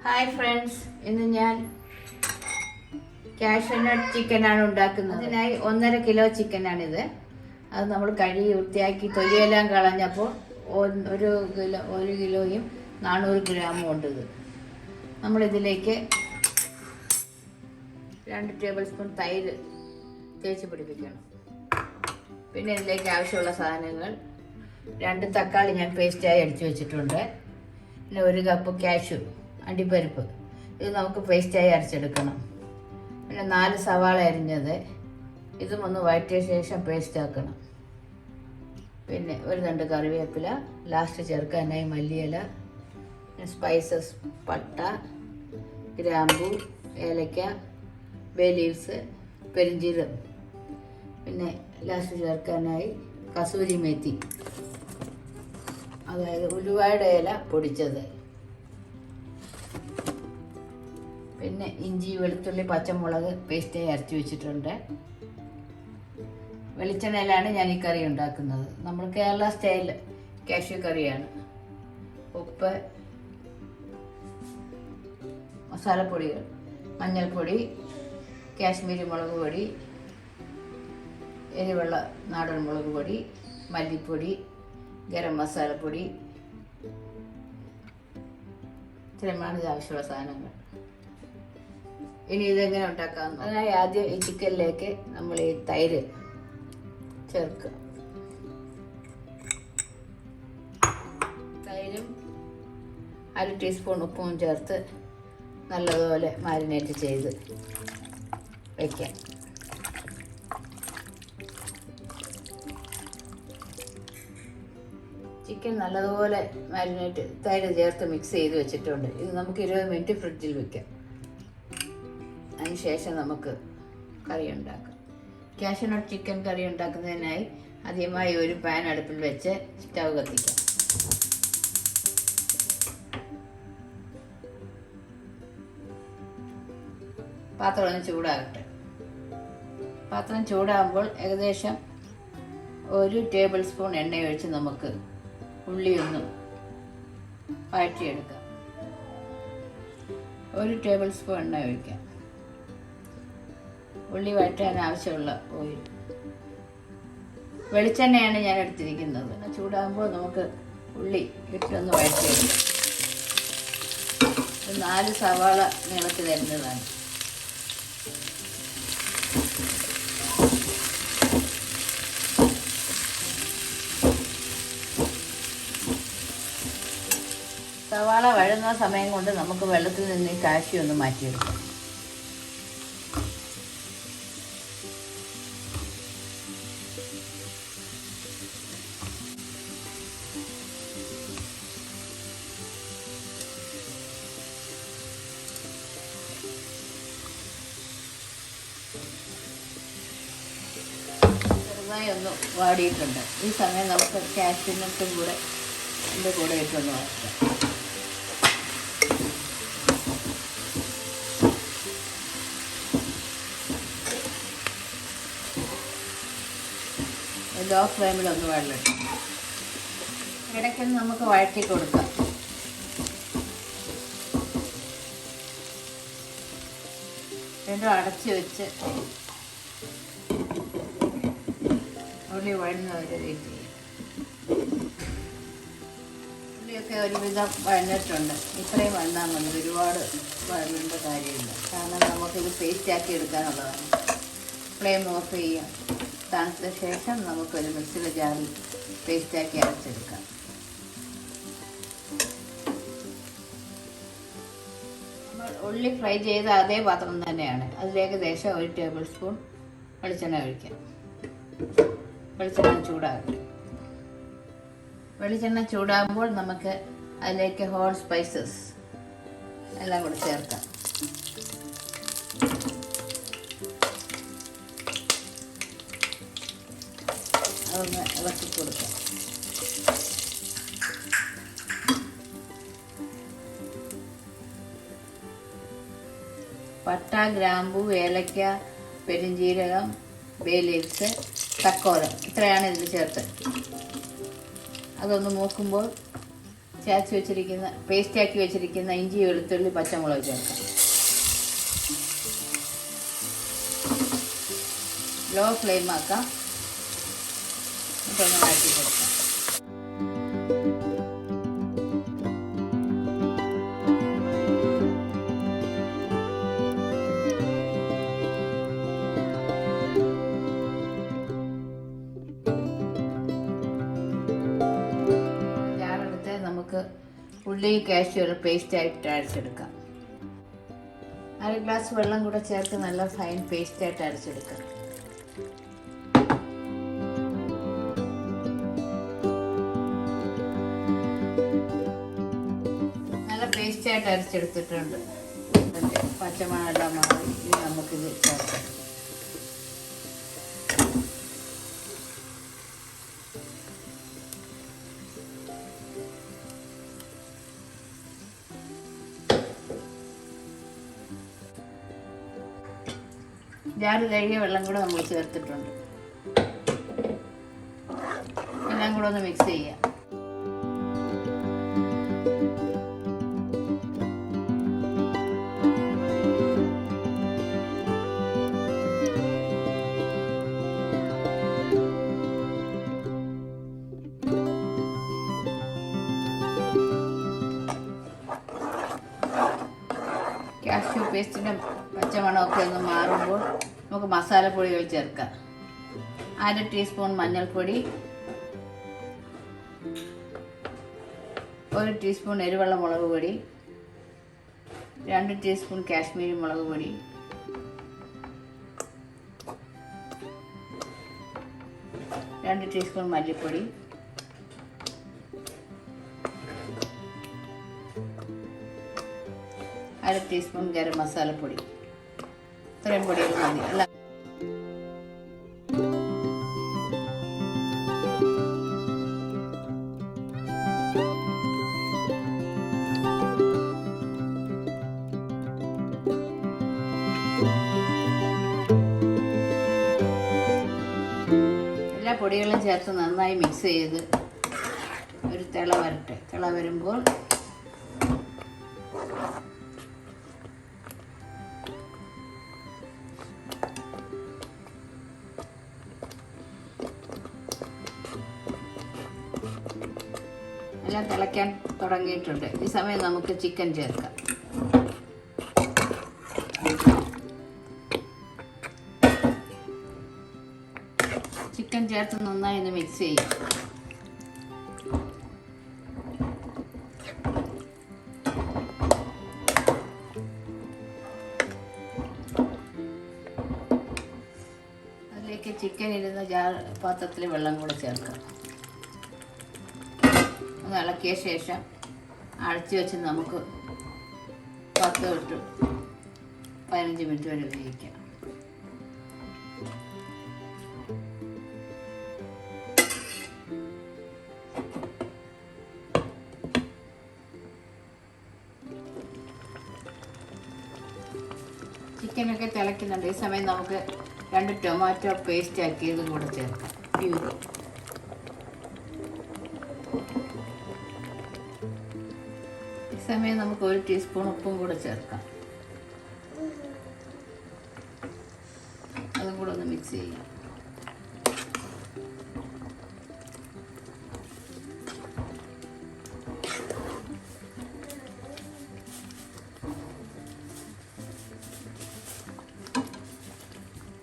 Hi friends, ഇന്ന് ഞാൻ cashew nut ചിക്കനാണ് ഉണ്ടാക്കുന്നത്. അതിനായി 1.5 കിലോ ചിക്കനാണിത്. അത് നമ്മൾ കഴുകി വൃത്തിയാക്കി തൊലിയെല്ലാം കളഞ്ഞപ്പോൾ 1 കിലോയും 400 ഗ്രാമും ഉണ്ട്. ഇത് നമ്മളിതിലേക്ക് 2 ടേബിൾ സ്പൂൺ തൈര് തേച്ച് പിടിപ്പിക്കണം. പിന്നെ ഇതിലേക്ക് ആവശ്യമുള്ള സാധനങ്ങൾ: 2 തക്കാളി ഞാൻ പേസ്റ്റായി അടിച്ചു വെച്ചിട്ടുണ്ട്. പിന്നെ 1 കപ്പ് കാഷ്യൂ അണ്ടിപ്പരിപ്പ്, ഇത് നമുക്ക് പേസ്റ്റായി അരച്ചെടുക്കണം. പിന്നെ 4 സവാള അരിഞ്ഞത്, ഇതും ഒന്ന് വഴറ്റിയ ശേഷം പേസ്റ്റ് ആക്കണം. പിന്നെ 1 തണ്ട് കറിവേപ്പില, ലാസ്റ്റ് ചേർക്കാനായി മല്ലിയില, സ്പൈസസ് പട്ട, ഗ്രാമ്പൂ, ഏലക്ക, ബേ ലീവ്സ്, പെരിഞ്ചീരകം, പിന്നെ ലാസ്റ്റ് ചേർക്കാനായി കസൂരി മേത്തി, അതായത് ഉലുവയുടെ ഇല പൊടിച്ചത്, പിന്നെ ഇഞ്ചി, വെളുത്തുള്ളി, പച്ചമുളക് പേസ്റ്റായി അരച്ച് വെച്ചിട്ടുണ്ട്. വെളിച്ചെണ്ണയിലാണ് ഞാൻ ഈ കറി ഉണ്ടാക്കുന്നത്. നമ്മൾ കേരള സ്റ്റൈൽ കാഷ്യൂ കറിയാണ്. ഉപ്പ്, മസാലപ്പൊടികൾ: മഞ്ഞൾപ്പൊടി, കാശ്മീരി മുളക് പൊടി, എരിവുള്ള നാടൻ മുളക് പൊടി, മല്ലിപ്പൊടി, ഗരം മസാലപ്പൊടി, ഇത്രയുമാണ് ഇത് ആവശ്യമുള്ള സാധനങ്ങൾ. ഇനി ഇതെങ്ങനെ ഉണ്ടാക്കാം? അതിനായി ആദ്യം ഈ ചിക്കനിലേക്ക് നമ്മൾ ഈ തൈര് ചേർക്കുക. തൈരും 1/2 ടീസ്പൂൺ ഉപ്പും ചേർത്ത് നല്ലതുപോലെ മാരിനേറ്റ് ചെയ്ത് വയ്ക്കാം. ചിക്കൻ നല്ലതുപോലെ തൈര് ചേർത്ത് മിക്സ് ചെയ്ത് വെച്ചിട്ടുണ്ട്. ഇത് നമുക്ക് 20 മിനിറ്റ് ഫ്രിഡ്ജിൽ വെക്കാം. അതിനുശേഷം നമുക്ക് കറി ഉണ്ടാക്കാം. കാഷ്യൂനട്ട് ചിക്കൻ കറി ഉണ്ടാക്കുന്നതിനായി ആദ്യമായി ഒരു പാൻ അടുപ്പിൽ വെച്ച് സ്റ്റൗ കത്തിക്കാം. പാത്രം ഒന്ന് ചൂടാകട്ടെ. പാത്രം ചൂടാകുമ്പോൾ ഏകദേശം 1 ടേബിൾ സ്പൂൺ എണ്ണ ഒഴിച്ച് നമുക്ക് ഉള്ളി ഒന്ന് വഴറ്റിയെടുക്കാം. 1 ടേബിൾ സ്പൂൺ എണ്ണ ഒഴിക്കാം. ഉള്ളി വഴറ്റാൻ ആവശ്യമുള്ള ഓയിൽ, വെളിച്ചെണ്ണയാണ് ഞാൻ എടുത്തിരിക്കുന്നത്. ചൂടാകുമ്പോൾ നമുക്ക് ഉള്ളി ഇട്ടൊന്ന് വഴറ്റിയെടുക്കാം. 4 സവാള നീളത്തിൽ തരുന്നതാണ്. സവാള വഴുന്ന സമയം കൊണ്ട് നമുക്ക് വെള്ളത്തിൽ നിന്ന് ഈ കാഷ്യൂ ഒന്ന് മാറ്റിയെടുക്കാം. ചെറുതായി ഒന്ന് വാടിയിട്ടുണ്ട്. ഈ സമയം നമുക്ക് കാഷ്യൂനട്ടും കൂടെ ഇതിൻ്റെ കൂടെ ഇട്ടൊന്ന് വഴറ്റാം. ലോ ഫ്ലെയിമിലൊന്ന് വെള്ളം ഇടയ്ക്കൊന്ന് നമുക്ക് വഴറ്റി കൊടുക്കാം. രണ്ടും അടച്ച് വെച്ച് ഉള്ളി വഴന്നവരെ വെയിറ്റ് ചെയ്യും. ഉള്ളിയൊക്കെ ഒരുവിധം വഴന്നിട്ടുണ്ട്. ഇത്രയും വഴന്നാൽ മതി, ഒരുപാട് വഴണ്ട കാര്യമില്ല. കാരണം നമുക്കിത് പേസ്റ്റാക്കി എടുക്കാനുള്ളതാണ്. ഫ്ലെയിം ഓഫ് ചെയ്യാം. തണുത്ത ശേഷം നമുക്കൊരു മിക്സിയുടെ ജാറിൽ പേസ്റ്റാക്കി അരച്ചെടുക്കാം. നമ്മൾ ഉള്ളി ഫ്രൈ ചെയ്ത അതേ പാത്രം തന്നെയാണ്. അതിലേക്ക് ഏകദേശം 1 ടേബിൾ സ്പൂൺ വെളിച്ചെണ്ണ ഒഴിക്കാം. വെളിച്ചെണ്ണ ചൂടാകട്ടെ. വെളിച്ചെണ്ണ ചൂടാകുമ്പോൾ നമുക്ക് അതിലേക്ക് ഹോൾ സ്പൈസസ് എല്ലാം കൂടെ ചേർക്കാം. അതൊന്ന് ഇളക്കി കൊടുക്കാം. പട്ട, ഗ്രാമ്പൂ, ഏലക്ക, പെരിഞ്ചീരകം, ബേ ലീവ്സ്, തക്കോലം, ഇത്രയാണ് ഇതിൽ ചേർത്ത്. അതൊന്ന് മൂക്കുമ്പോൾ ചതച്ച് വെച്ചിരിക്കുന്ന പേസ്റ്റാക്കി വെച്ചിരിക്കുന്ന ഇഞ്ചി വെളുത്തുള്ളി പച്ചമുളക് ചേർക്കാം. ലോ ഫ്ലെയിം ആക്കാം. ഇതൊന്ന് മാറ്റി കൊടുക്കാം. നമുക്ക് ഉള്ളി കാഷ്യൂ പേസ്റ്റായിട്ട് അരച്ചെടുക്കാം. 1 ഗ്ലാസ് വെള്ളം കൂടെ ചേർത്ത് നല്ല ഫൈൻ പേസ്റ്റായിട്ട് അരച്ചെടുക്കാം. നല്ല പേസ്റ്റായിട്ട് അരച്ചെടുത്തിട്ടുണ്ട്. പച്ചമണമെല്ലാം മാറി നമുക്കിത് ചേർക്കാം. ജാറ് കഴുകിയ വെള്ളം കൂടെ നമ്മൾ ചേർത്തിട്ടുണ്ട്. എല്ലാം കൂടെ ഒന്ന് മിക്സ് ചെയ്യാം. കാഷ്യൂ പേസ്റ്റിൻ്റെ പച്ചമണമൊക്കെ ഒന്ന് മാറുമ്പോൾ നമുക്ക് മസാലപ്പൊടികൾ ചേർക്കാം. 1/2 ടീസ്പൂൺ മഞ്ഞൾപ്പൊടി, 1 ടീസ്പൂൺ എരിവെള്ള മുളക് പൊടി, 2 ടീസ്പൂൺ കാശ്മീരി മുളക് പൊടി, 2 ടീസ്പൂൺ മല്ലിപ്പൊടി, 1/2 ടീസ്പൂൺ ഗരം മസാലപ്പൊടി. ഇത്രയും പൊടികൾ മതി അല്ല. എല്ലാ പൊടികളും ചേർത്ത് നന്നായി മിക്സ് ചെയ്ത് ഒരു തിള വരട്ടെ. തിള വരുമ്പോൾ എല്ലാം തിളയ്ക്കാൻ തുടങ്ങിയിട്ടുണ്ട്. ഈ സമയം നമുക്ക് ചിക്കൻ ചേർക്കാം. ചിക്കൻ ചേർത്ത് നന്നായി ഒന്ന് മിക്സ് ചെയ്യാം. അതിലേക്ക് ചിക്കൻ ഇരുന്ന പാത്രത്തിൽ വെള്ളം കൂടെ ചേർക്കാം. ഒന്ന് ഇളക്കിയ ശേഷം അടച്ചു വെച്ച് നമുക്ക് 10 തൊട്ട് 15 മിനിറ്റ് വരെ ഉപയോഗിക്കാം. ചിക്കനൊക്കെ തിളയ്ക്കുന്നുണ്ട്. ഈ സമയം നമുക്ക് 2 ടൊമാറ്റോ പേസ്റ്റ് ആക്കിയതും കൂടെ ചേർക്കാം. ഈ സമയം നമുക്ക് 1 ടീസ്പൂൺ ഉപ്പും കൂടെ ചേർക്കാം. അതും കൂടെ ഒന്ന് മിക്സ് ചെയ്യാം.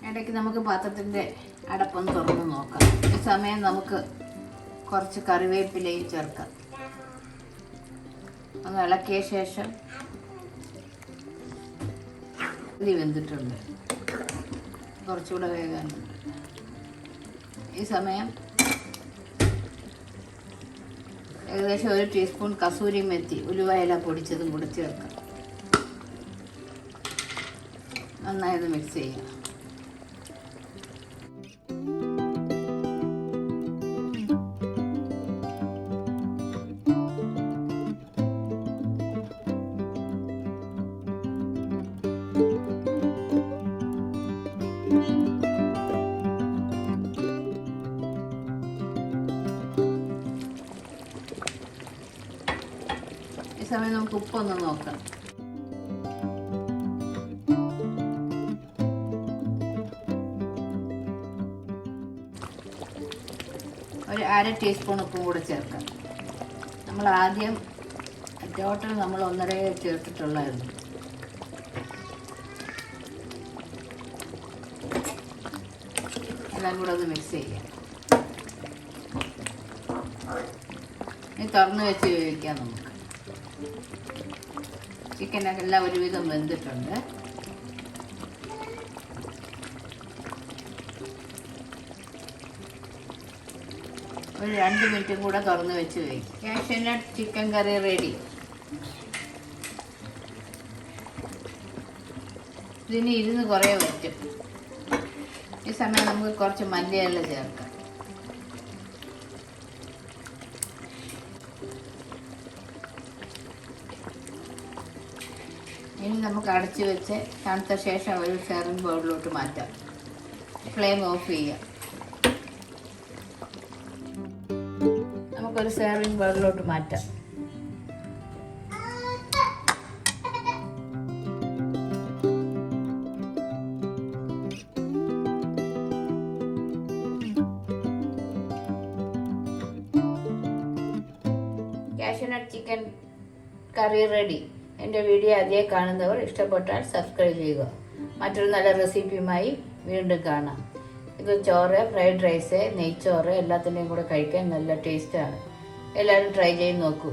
ഇടയ്ക്ക് നമുക്ക് പാത്രത്തിൻ്റെ അടപ്പൊന്ന് തുറന്ന് നോക്കാം. ഈ സമയം നമുക്ക് കുറച്ച് കറിവേപ്പിലയും ചേർക്കാം. ഒന്ന് ഇളക്കിയ ശേഷം ഇത് വെന്തിട്ടുണ്ട്, കുറച്ചുകൂടെ വേകാനുണ്ട്. ഈ സമയം ഏകദേശം 1 ടീസ്പൂൺ കസൂരി മെത്തി ഉലുവയില പൊടിച്ചതും കൂടെ ചേർക്കാം. നന്നായി മിക്സ് ചെയ്യാം. സമയം നമുക്ക് ഉപ്പൊന്ന് നോക്കാം. ഒരു 1/2 ടീസ്പൂൺ ഉപ്പും കൂടെ ചേർക്കാം. നമ്മൾ ആദ്യം ടോട്ടൽ നമ്മൾ 1.5 ചേർത്തിട്ടുള്ളായിരുന്നു. എല്ലാം കൂടെ ഒന്ന് മിക്സ് ചെയ്യാം. ഇനി തുറന്ന് വെച്ച് വേവിക്കാം നമുക്ക്. ചിക്കനൊക്കെ എല്ലാം ഒരുവിധം വെന്തിട്ടുണ്ട്. ഒരു 2 മിനിറ്റും കൂടെ തുറന്ന് വെച്ച് വേവിക്കും. കാഷ്യനട്ട് ചിക്കൻ കറി റെഡി. ഇതിന് ഇരുന്ന് കുറേ പറ്റും. ഈ സമയം നമുക്ക് കുറച്ച് മല്ലിയില ചേർക്കാം. ഇനി നമുക്ക് അടച്ചു വെച്ച് തണുത്ത ശേഷം ഒരു സെർവിങ് ബൗളിലോട്ട് മാറ്റാം. ഫ്ലെയിം ഓഫ് ചെയ്യാം. നമുക്കൊരു സെർവിങ് ബൗളിലോട്ട് മാറ്റാം. കാഷ്യനട്ട് ചിക്കൻ കറി റെഡി. എൻ്റെ വീഡിയോ ആദ്യമായി കാണുന്നവർ ഇഷ്ടപ്പെട്ടാൽ സബ്സ്ക്രൈബ് ചെയ്യുക. മറ്റൊരു നല്ല റെസിപ്പിയുമായി വീണ്ടും കാണാം. ഇത് ചോറ്, ഫ്രൈഡ് റൈസ്, നെയ്ച്ചോറ് എല്ലാത്തിൻ്റെയും കൂടെ കഴിക്കാൻ നല്ല ടേസ്റ്റാണ്. എല്ലാവരും ട്രൈ ചെയ്ത് നോക്കൂ.